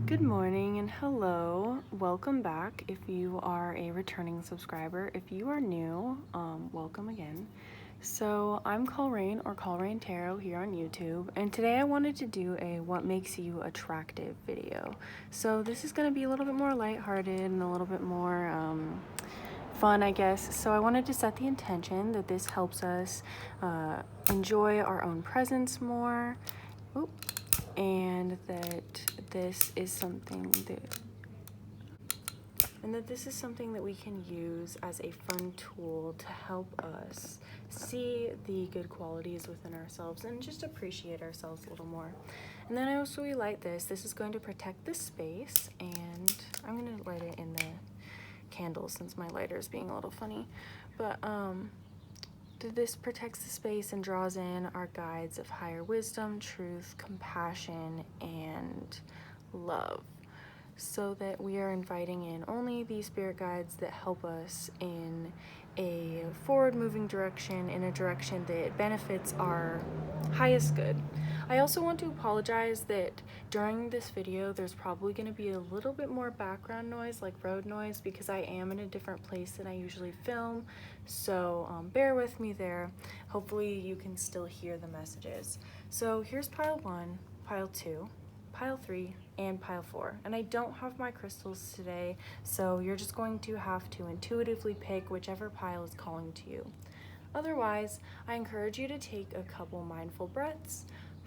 Good morning and hello. Welcome back if you are a returning subscriber. If you are new, welcome again. So I'm Colrain or Colrain Tarot here on YouTube, and today I wanted to do a what makes you attractive video. So this is going to be a little bit more lighthearted and a little bit more fun, I guess. So I wanted to set the intention that this helps us enjoy our own presence more. Oop. And that this is something that we can use as a fun tool to help us see the good qualities within ourselves and just appreciate ourselves a little more. And then I also light this. This is going to protect the space, and I'm going to light it in the candle since my lighter is being a little funny. But this protects the space and draws in our guides of higher wisdom, truth, compassion, and love, so that we are inviting in only the spirit guides that help us in a forward-moving direction, in a direction that benefits our highest good. I also want to apologize that during this video there's probably going to be a little bit more background noise, like road noise, because I am in a different place than I usually film, so bear with me there. Hopefully you can still hear the messages. So here's pile 1, pile 2, pile 3, and pile 4, and I don't have my crystals today, so you're just going to have to intuitively pick whichever pile is calling to you. Otherwise, I encourage you to take a couple mindful breaths,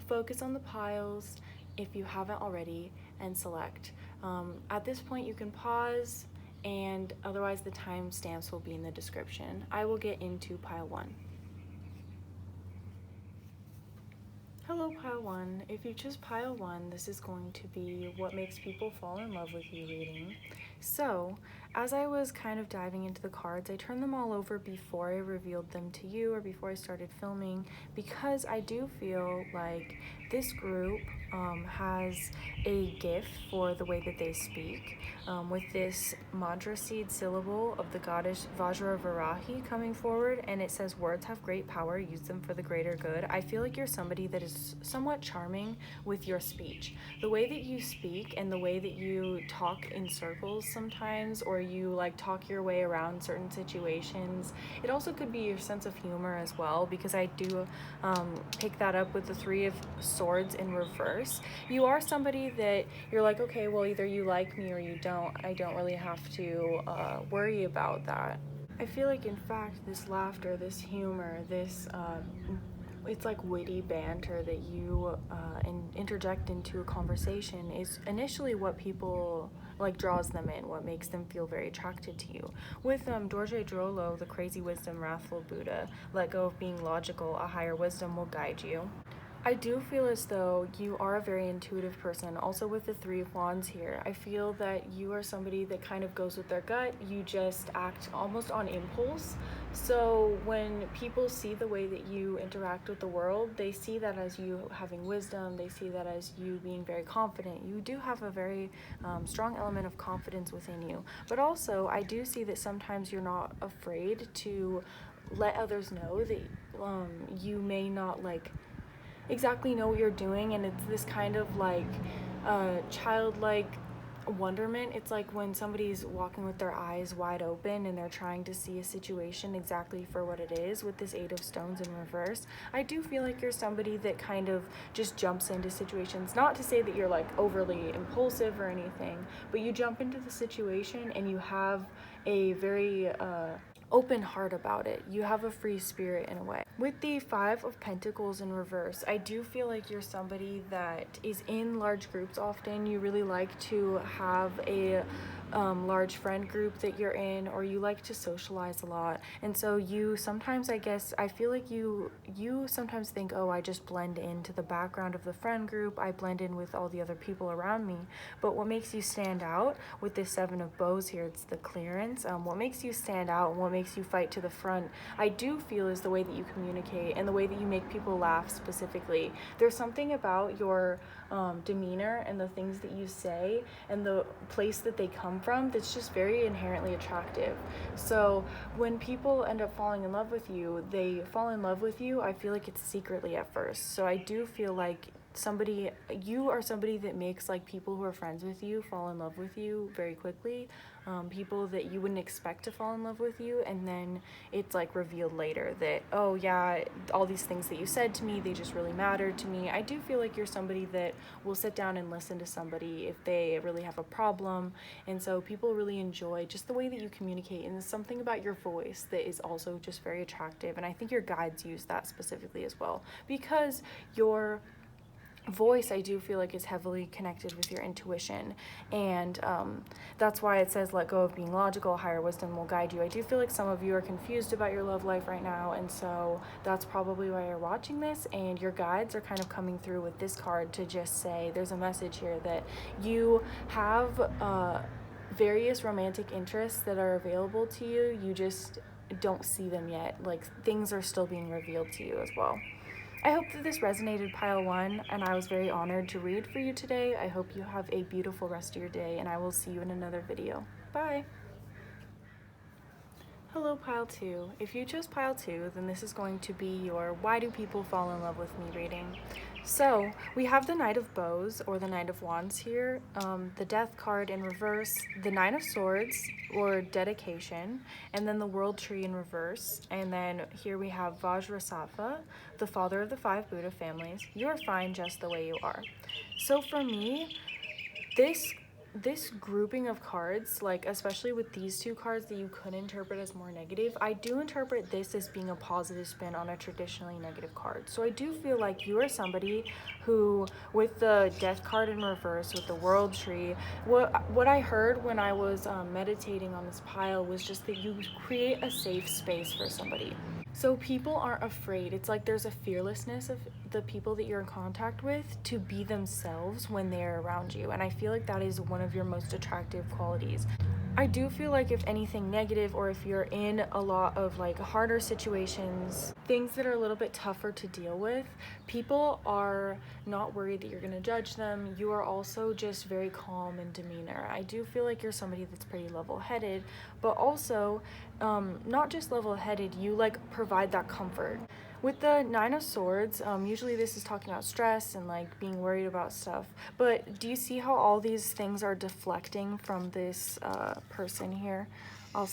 focus on the piles if you haven't already, and select. At this point you can pause, and otherwise the timestamps will be in the description. I will get into pile 1. Hello, pile 1. If you choose pile 1, this is going to be what makes people fall in love with you reading. So, as I was kind of diving into the cards, I turned them all over before I revealed them to you or before I started filming, because I do feel like this group has a gift for the way that they speak. With this mantra seed syllable of the goddess Vajravarahi coming forward, and it says, words have great power, use them for the greater good. I feel like you're somebody that is somewhat charming with your speech. The way that you speak and the way that you talk in circles sometimes, or you like talk your way around certain situations. It also could be your sense of humor as well, because I do pick that up with the 3 of Swords in reverse. You are somebody that you're like, okay, well, either you like me or you don't. I don't really have to worry about that. I feel like, in fact, this laughter, this humor, this it's like witty banter that you interject into a conversation is initially what people like draws them in, what makes them feel very attracted to you. With Dorje Drolo, the crazy wisdom, wrathful Buddha, let go of being logical, a higher wisdom will guide you. I do feel as though you are a very intuitive person. Also with the 3 of Wands here, I feel that you are somebody that kind of goes with their gut. You just act almost on impulse. So when people see the way that you interact with the world, they see that as you having wisdom. They see that as you being very confident. You do have a very strong element of confidence within you. But also, I do see that sometimes you're not afraid to let others know that you may not like exactly know what you're doing, and it's this kind of like childlike wonderment. It's like when somebody's walking with their eyes wide open and they're trying to see a situation exactly for what it is. With this 8 of Stones in reverse, I do feel like you're somebody that kind of just jumps into situations. Not to say that you're like overly impulsive or anything, but you jump into the situation and you have a very open heart about it. You have a free spirit in a way. With the 5 of Pentacles in reverse, I do feel like you're somebody that is in large groups often. You really like to have a large friend group that you're in, or you like to socialize a lot, and so you sometimes, I guess, I feel like you sometimes think, oh, I just blend into the background of the friend group, I blend in with all the other people around me. But what makes you stand out with this 7 of Bows here, it's the clearance, what makes you stand out and what makes you fight to the front, I do feel, is the way that you communicate and the way that you make people laugh specifically. There's something about your demeanor and the things that you say and the place that they come from that's just very inherently attractive. So when people end up falling in love with you, they fall in love with you, I feel like it's secretly at first. So I do feel like you are somebody that makes like people who are friends with you fall in love with you very quickly. People that you wouldn't expect to fall in love with you, and then it's like revealed later that, oh yeah, all these things that you said to me, they just really mattered to me. I do feel like you're somebody that will sit down and listen to somebody if they really have a problem, and so people really enjoy just the way that you communicate, and there's something about your voice that is also just very attractive, and I think your guides use that specifically as well, because your voice, I do feel like, is heavily connected with your intuition, and that's why it says let go of being logical, higher wisdom will guide you. I do feel like some of you are confused about your love life right now, and so that's probably why you're watching this, and your guides are kind of coming through with this card to just say there's a message here that you have various romantic interests that are available to you. You just don't see them yet. Like, things are still being revealed to you as well. I hope that this resonated, Pile 1, and I was very honored to read for you today. I hope you have a beautiful rest of your day, and I will see you in another video. Bye! Hello, Pile 2. If you chose Pile 2, then this is going to be your Why Do People Fall in Love with Me reading. So, we have the Knight of Bows, or the Knight of Wands here, the Death card in reverse, the Nine of Swords, or dedication, and then the World Tree in reverse, and then here we have Vajrasattva, the father of the 5 Buddha families. You are fine just the way you are. So for me, this grouping of cards, like especially with these 2 cards that you could interpret as more negative, I do interpret this as being a positive spin on a traditionally negative card. So I do feel like you are somebody who, with the Death card in reverse, with the World Tree, what I heard when I was meditating on this pile was just that you create a safe space for somebody. So people aren't afraid. It's like there's a fearlessness of the people that you're in contact with to be themselves when they're around you. And I feel like that is one of your most attractive qualities. I do feel like if anything negative, or if you're in a lot of like harder situations, things that are a little bit tougher to deal with, people are not worried that you're going to judge them. You are also just very calm in demeanor. I do feel like you're somebody that's pretty level-headed, but also not just level-headed, you like provide that comfort. With the Nine of Swords, usually this is talking about stress and like being worried about stuff, but do you see how all these things are deflecting from this person here? I'll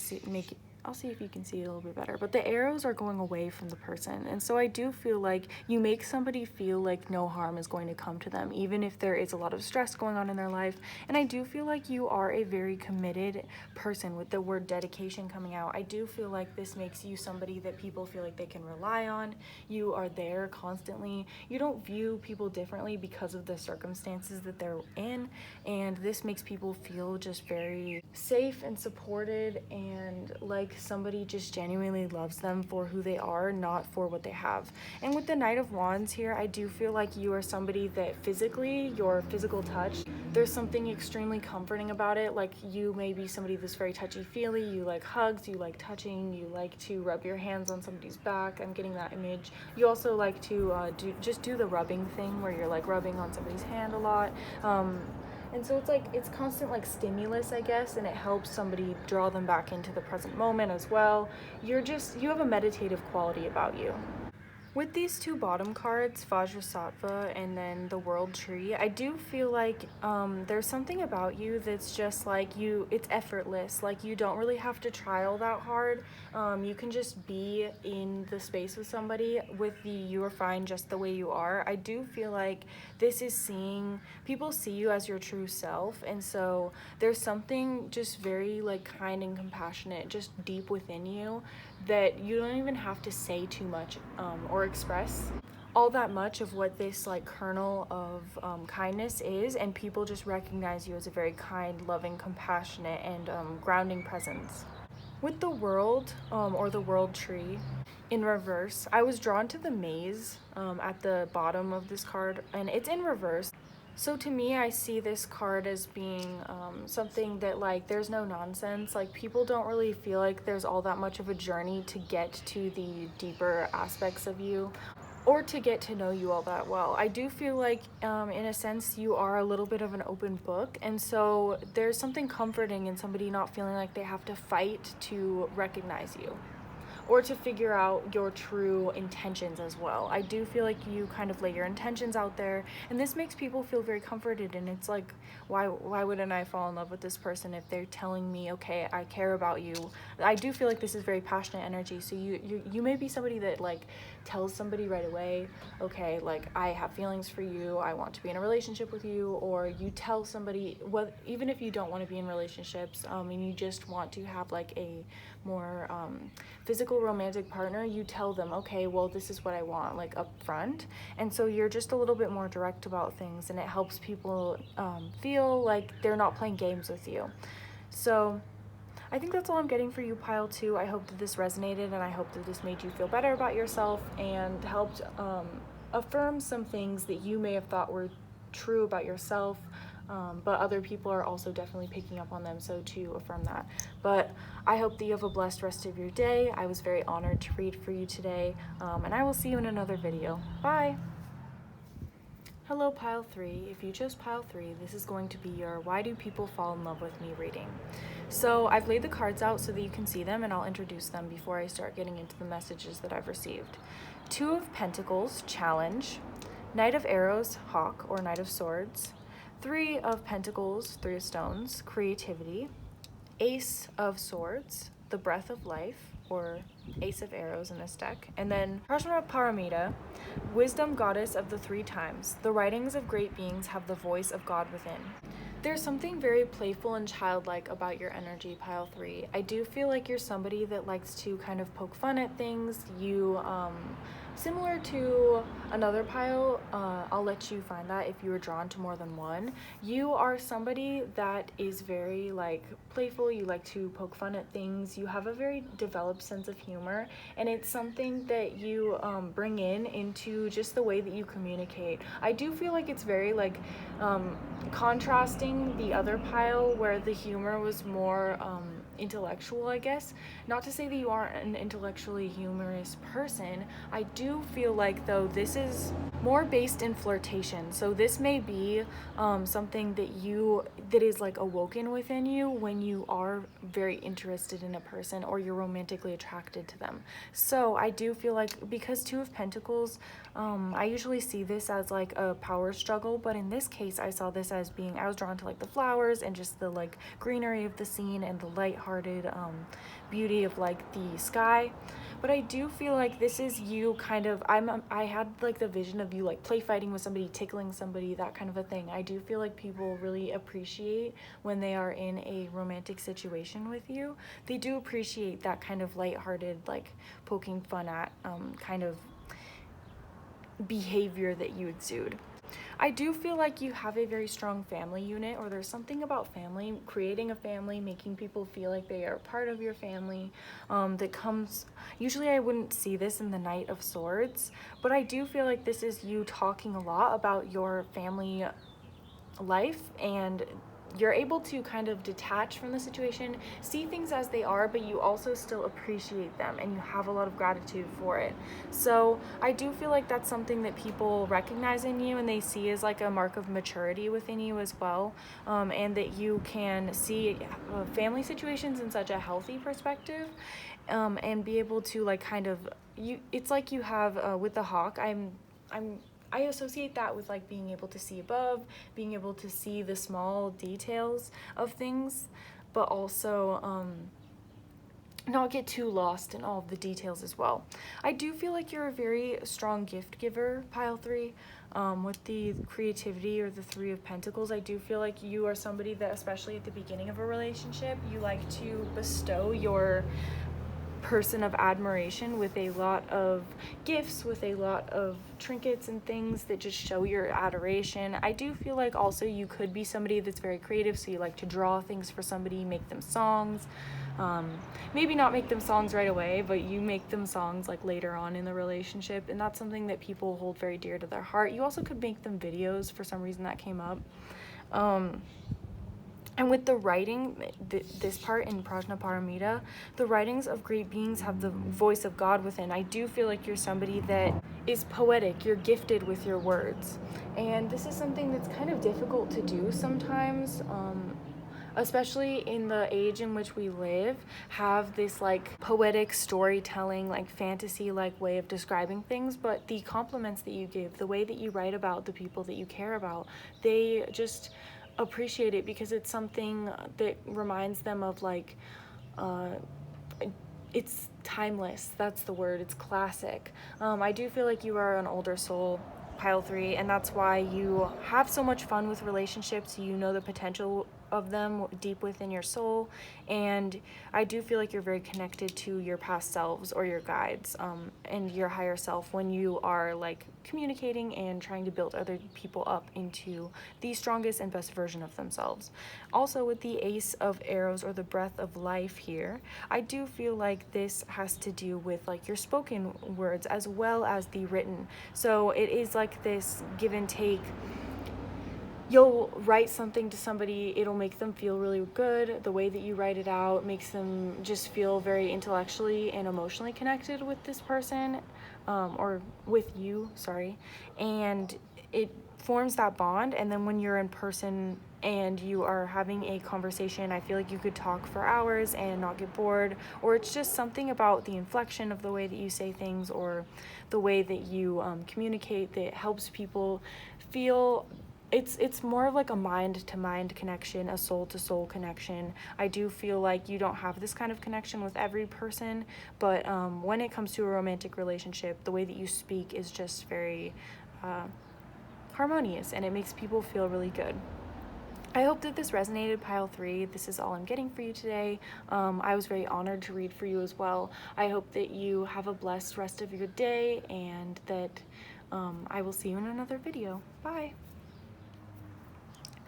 see if you can see it a little bit better, but the arrows are going away from the person, and so I do feel like you make somebody feel like no harm is going to come to them, even if there is a lot of stress going on in their life. And I do feel like you are a very committed person. With the word dedication coming out, I do feel like this makes you somebody that people feel like they can rely on. You are there constantly. You don't view people differently because of the circumstances that they're in, and this makes people feel just very safe and supported, and like somebody just genuinely loves them for who they are, not for what they have. And with the Knight of Wands here, I do feel like you are somebody that physically, your physical touch, there's something extremely comforting about it. Like, you may be somebody that's very touchy-feely, you like hugs, you like touching, you like to rub your hands on somebody's back. I'm getting that image. You also like to do the rubbing thing where you're like rubbing on somebody's hand a lot. And so it's like, it's constant like stimulus, I guess, and it helps somebody draw them back into the present moment as well. You have a meditative quality about you. With these 2 bottom cards, Vajrasattva and then the World Tree, I do feel like there's something about you that's just like it's effortless. Like, you don't really have to try all that hard. You can just be in the space with somebody you are fine just the way you are. I do feel like this is people see you as your true self, and so there's something just very like kind and compassionate just deep within you that you don't even have to say too much or express all that much of what this like kernel of kindness is, and people just recognize you as a very kind, loving, compassionate, and grounding presence. With the World or the World Tree in reverse, I was drawn to the maze at the bottom of this card, and it's in reverse. So to me, I see this card as being something that like there's no nonsense. Like, people don't really feel like there's all that much of a journey to get to the deeper aspects of you, or to get to know you all that well. I do feel like in a sense you are a little bit of an open book, and so there's something comforting in somebody not feeling like they have to fight to recognize you. or to figure out your true intentions as well. I do feel like you kind of lay your intentions out there, and this makes people feel very comforted, and it's like, why wouldn't I fall in love with this person if they're telling me, okay, I care about you? I do feel like this is very passionate energy, so you may be somebody that like tells somebody right away, okay, like I have feelings for you, I want to be in a relationship with you, or you tell somebody, what, even if you don't want to be in relationships, and you just want to have like a more physical romantic partner, you tell them, okay, well, this is what I want, like up front. And so you're just a little bit more direct about things, and it helps people feel like they're not playing games with you. So I think that's all I'm getting for you, pile 2. I hope that this resonated, and I hope that this made you feel better about yourself and helped affirm some things that you may have thought were true about yourself, but other people are also definitely picking up on them, so to affirm that. But I hope that you have a blessed rest of your day. I was very honored to read for you today, and I will see you in another video. Bye! Hello, pile 3. If you chose pile 3, this is going to be your Why Do People Fall in Love with Me reading. So I've laid the cards out so that you can see them, and I'll introduce them before I start getting into the messages that I've received. 2 of Pentacles, Challenge. Knight of Arrows, Hawk or Knight of Swords. 3 of Pentacles, 3 of Stones, Creativity. Ace of Swords, the Breath of Life, or Ace of Arrows in this deck. And then Prajna Paramita, Wisdom Goddess of the 3 times. The writings of great beings have the voice of God within. There's something very playful and childlike about your energy, pile 3. I do feel like you're somebody that likes to kind of poke fun at things. You, similar to another pile, I'll let you find that if you were drawn to more than one. You are somebody that is very like playful. You like to poke fun at things. You have a very developed sense of humor, and it's something that you bring into just the way that you communicate. I do feel like it's very like contrasting the other pile where the humor was more intellectual, I guess. Not to say that you aren't an intellectually humorous person. I do feel like though this is more based in flirtation, so this may be something that is like awoken within you when you are very interested in a person or you're romantically attracted to them. So I do feel like, because 2 of Pentacles, I usually see this as like a power struggle, but in this case I saw this as being, I was drawn to like the flowers and just the like greenery of the scene and the lighthearted beauty of like the sky. But I do feel like this is you kind of, I had like the vision of you like play fighting with somebody, tickling somebody, that kind of a thing. I do feel like people really appreciate when they are in a romantic situation with you. They do appreciate that kind of lighthearted, like poking fun at kind of behavior that you exude. I do feel like you have a very strong family unit, or there's something about family, creating a family, making people feel like they are part of your family, that comes, usually I wouldn't see this in the Knight of Swords, but I do feel like this is you talking a lot about your family life, and you're able to kind of detach from the situation, see things as they are, but you also still appreciate them and you have a lot of gratitude for it. So I do feel like that's something that people recognize in you and they see as like a mark of maturity within you as well, and that you can see family situations in such a healthy perspective, and be able to like kind of, it's like you have with the hawk, I associate that with like being able to see above, being able to see the small details of things, but also not get too lost in all of the details as well. I do feel like you're a very strong gift giver, pile 3. With the creativity or the 3 of Pentacles, I do feel like you are somebody that, especially at the beginning of a relationship, you like to bestow your person of admiration with a lot of gifts, with a lot of trinkets and things that just show your adoration. I do feel like also you could be somebody that's very creative, so you like to draw things for somebody, make them songs. Maybe not make them songs right away, but you make them songs like later on in the relationship, and that's something that people hold very dear to their heart. You also could make them videos, for some reason that came up. And with the writing, this part in Prajna Paramita, the writings of great beings have the voice of God within. I do feel like you're somebody that is poetic, you're gifted with your words. And this is something that's kind of difficult to do sometimes. especially in the age in which we live, have this like poetic storytelling, like fantasy like way of describing things, but the compliments that you give, the way that you write about the people that you care about, they just appreciate it because it's something that reminds them of like uh, it's timeless. That's the word. It's classic. I do feel like you are an older soul, pile 3, and that's why you have so much fun with relationships. You know the potential of them deep within your soul, and I do feel like you're very connected to your past selves or your guides, and your higher self when you are like communicating and trying to build other people up into the strongest and best version of themselves. Also, with the Ace of Arrows or the Breath of Life here, I do feel like this has to do with like your spoken words as well as the written. So it is like this give and take. You'll write something to somebody, it'll make them feel really good. The way that you write it out makes them just feel very intellectually and emotionally connected with this person, or with you, sorry. And it forms that bond. And then when you're in person and you are having a conversation, I feel like you could talk for hours and not get bored. Or it's just something about the inflection of the way that you say things, or the way that you communicate, that helps people feel. It's more of like a mind to mind connection, a soul to soul connection. I do feel like you don't have this kind of connection with every person, but when it comes to a romantic relationship, the way that you speak is just very harmonious, and it makes people feel really good. I hope that this resonated, pile 3. This is all I'm getting for you today. I was very honored to read for you as well. I hope that you have a blessed rest of your day, and that I will see you in another video. Bye.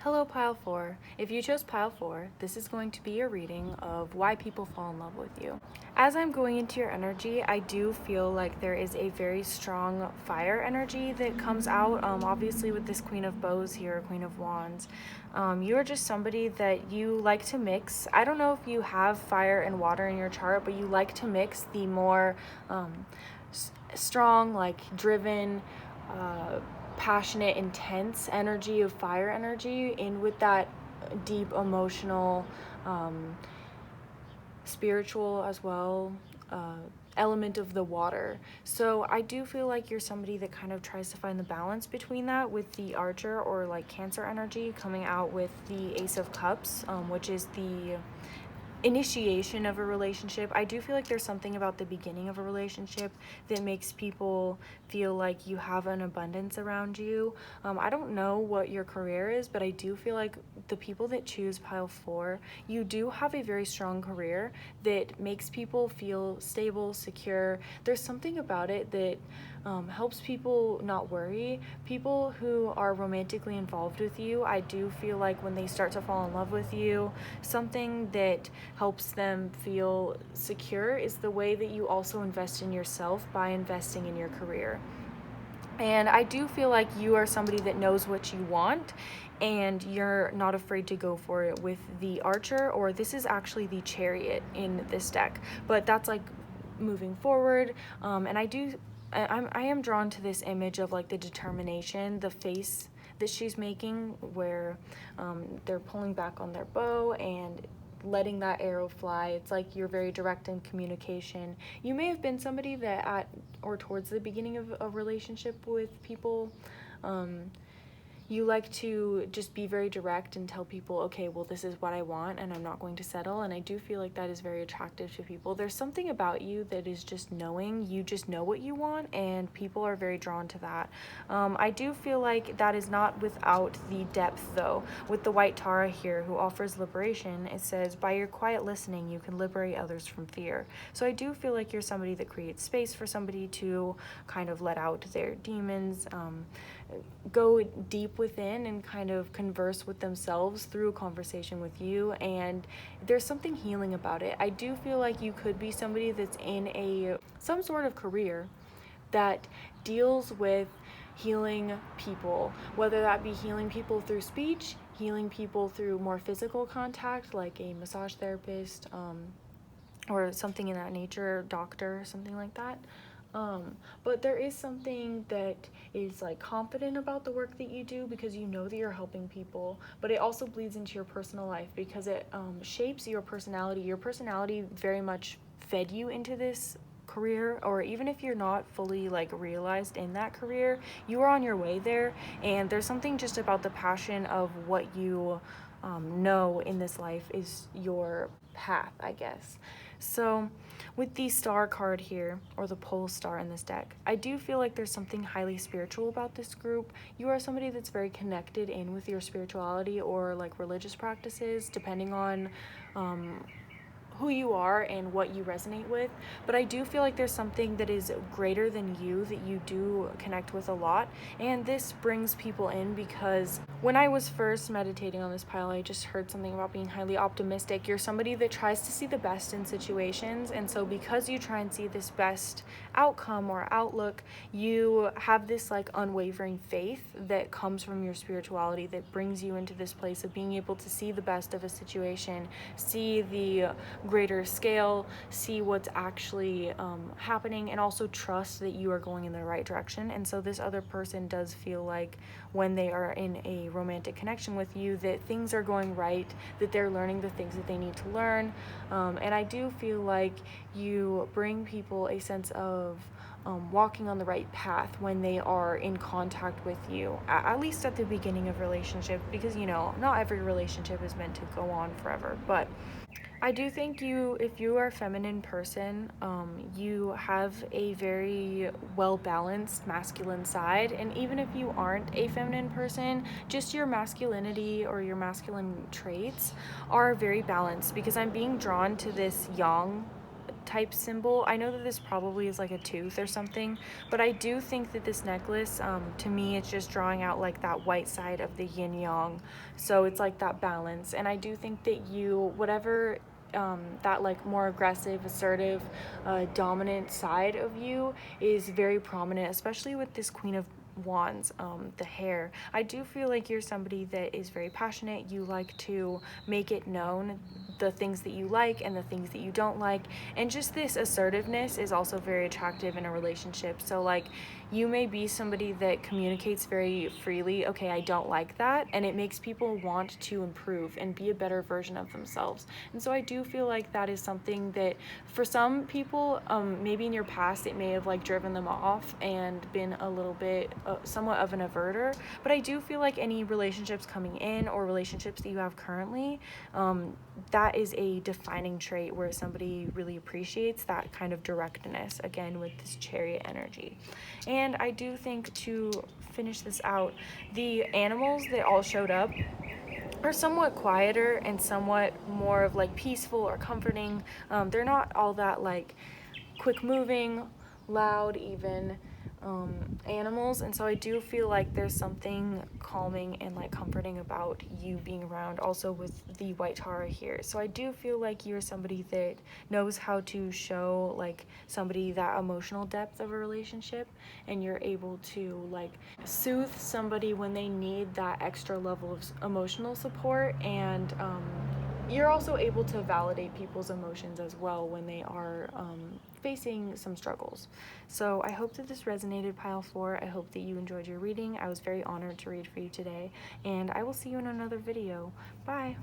Hello, pile 4. If you chose pile 4, this is going to be a reading of why people fall in love with you. As I'm going into your energy, I do feel like there is a very strong fire energy that comes out, obviously with this Queen of Bows here, Queen of Wands. You are just somebody that you like to mix. I don't know if you have fire and water in your chart, but you like to mix the more strong, like driven, passionate, intense energy of fire energy in with that deep emotional, spiritual as well, element of the water. So I do feel like you're somebody that kind of tries to find the balance between that, with the Archer or like Cancer energy coming out with the Ace of Cups, which is the initiation of a relationship. I do feel like there's something about the beginning of a relationship that makes people feel like you have an abundance around you. I don't know what your career is, but I do feel like the people that choose pile 4, you do have a very strong career that makes people feel stable, secure. There's something about it that helps people not worry. People who are romantically involved with you, I do feel like when they start to fall in love with you, something that helps them feel secure is the way that you also invest in yourself by investing in your career. And I do feel like you are somebody that knows what you want, and you're not afraid to go for it with the Archer, or this is actually the Chariot in this deck, but that's like moving forward. And I am drawn to this image of like the determination, the face that she's making, where they're pulling back on their bow and letting that arrow fly. It's like you're very direct in communication. You may have been somebody that at or towards the beginning of a relationship with people, you like to just be very direct and tell people, okay, well, this is what I want and I'm not going to settle. And I do feel like that is very attractive to people. There's something about you that is just knowing. You just know what you want, and people are very drawn to that. I do feel like that is not without the depth, though. With the White Tara here, who offers liberation, it says, by your quiet listening, you can liberate others from fear. So I do feel like you're somebody that creates space for somebody to kind of let out their demons, go deep within and kind of converse with themselves through a conversation with you, and there's something healing about it. I do feel like you could be somebody that's in some sort of career that deals with healing people, whether that be healing people through speech, healing people through more physical contact, like a massage therapist, or something in that nature, doctor, something like that. But there is something that is like confident about the work that you do because you know that you're helping people, but it also bleeds into your personal life because it shapes your personality. Your personality very much fed you into this career, or even if you're not fully like realized in that career, you are on your way there. And there's something just about the passion of what you know in this life is your path, I guess. So with the star card here, or the pole star in this deck, I do feel like there's something highly spiritual about this group. You are somebody that's very connected in with your spirituality or like religious practices, depending on who you are and what you resonate with. But I do feel like there's something that is greater than you that you do connect with a lot, and this brings people in because when I was first meditating on this pile, I just heard something about being highly optimistic. You're somebody that tries to see the best in situations, and so because you try and see this best outcome or outlook, you have this like unwavering faith that comes from your spirituality that brings you into this place of being able to see the best of a situation, see the greater scale, see what's actually happening, and also trust that you are going in the right direction. And so this other person does feel like when they are in a romantic connection with you that things are going right, that they're learning the things that they need to learn. And I do feel like you bring people a sense of walking on the right path when they are in contact with you, at least at the beginning of relationship, because you know not every relationship is meant to go on forever. But I do think if you are a feminine person, you have a very well balanced masculine side. And even if you aren't a feminine person, just your masculinity or your masculine traits are very balanced, because I'm being drawn to this yang type symbol. I know that this probably is like a tooth or something, but I do think that this necklace, to me, it's just drawing out like that white side of the yin yang. So it's like that balance. And I do think that whatever that like more aggressive, assertive, dominant side of you is very prominent, especially with this Queen of Wands, the hair. I do feel like you're somebody that is very passionate. You like to make it known the things that you like and the things that you don't like, and just this assertiveness is also very attractive in a relationship. So like you may be somebody that communicates very freely, okay, I don't like that, and it makes people want to improve and be a better version of themselves. And so I do feel like that is something that for some people, maybe in your past it may have like driven them off and been a little bit somewhat of an averter. But I do feel like any relationships coming in or relationships that you have currently, that is a defining trait where somebody really appreciates that kind of directness, again with this Chariot energy. And I do think, to finish this out, the animals that all showed up are somewhat quieter and somewhat more of like peaceful or comforting. They're not all that like quick moving, loud even animals, and so I do feel like there's something calming and like comforting about you being around, also with the white Tara here. So I do feel like you're somebody that knows how to show like somebody that emotional depth of a relationship, and you're able to like soothe somebody when they need that extra level of emotional support. And you're also able to validate people's emotions as well when they are facing some struggles. So I hope that this resonated, Pile 4. I hope that you enjoyed your reading. I was very honored to read for you today, and I will see you in another video. Bye!